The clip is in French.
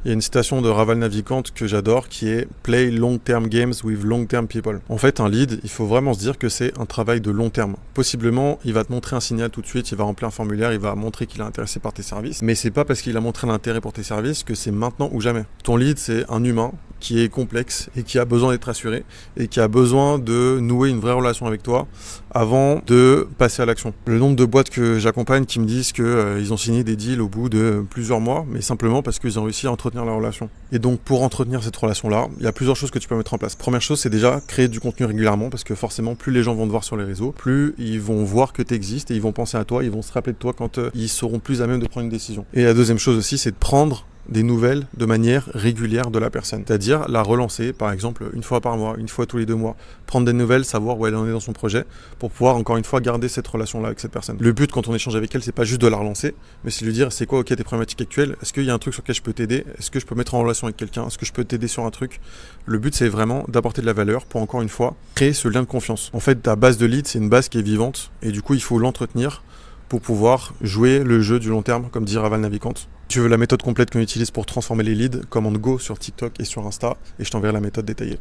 Il y a une citation de Raval Navikant que j'adore qui est Play long-term games with long-term people. En fait, un lead, il faut vraiment se dire que c'est un travail de long terme. Possiblement, il va te montrer un signal tout de suite, il va remplir un formulaire, il va montrer qu'il est intéressé par tes services. Mais c'est pas parce qu'il a montré l'intérêt pour tes services que c'est maintenant ou jamais. Ton lead, c'est un humain qui est complexe et qui a besoin d'être assuré et qui a besoin de nouer une vraie relation avec toi avant de passer à l'action. Le nombre de boîtes que j'accompagne qui me disent qu'ils ont signé des deals au bout de plusieurs mois, mais simplement parce qu'ils ont réussi à entretenir la relation. Et donc pour entretenir cette relation-là, il y a plusieurs choses que tu peux mettre en place. Première chose, c'est déjà créer du contenu régulièrement parce que forcément, plus les gens vont te voir sur les réseaux, plus ils vont voir que tu existes et ils vont penser à toi, ils vont se rappeler de toi quand ils seront plus à même de prendre une décision. Et la deuxième chose aussi, c'est de prendre des nouvelles de manière régulière de la personne. C'est-à-dire la relancer, par exemple, une fois par mois, une fois tous les 2 mois. Prendre des nouvelles, savoir où elle en est dans son projet, pour pouvoir, encore une fois, garder cette relation-là avec cette personne. Le but, quand on échange avec elle, c'est pas juste de la relancer, mais c'est de lui dire, c'est quoi, ok, tes problématiques actuelles? Est-ce qu'il y a un truc sur lequel je peux t'aider? Est-ce que je peux mettre en relation avec quelqu'un? Est-ce que je peux t'aider sur un truc? Le but, c'est vraiment d'apporter de la valeur pour, encore une fois, créer ce lien de confiance. En fait, ta base de lead, c'est une base qui est vivante, et du coup, il faut l'entretenir pour pouvoir jouer le jeu du long terme, comme dit Raval Navikant. Tu veux la méthode complète qu'on utilise pour transformer les leads, commande Go sur TikTok et sur Insta, et je t'enverrai la méthode détaillée.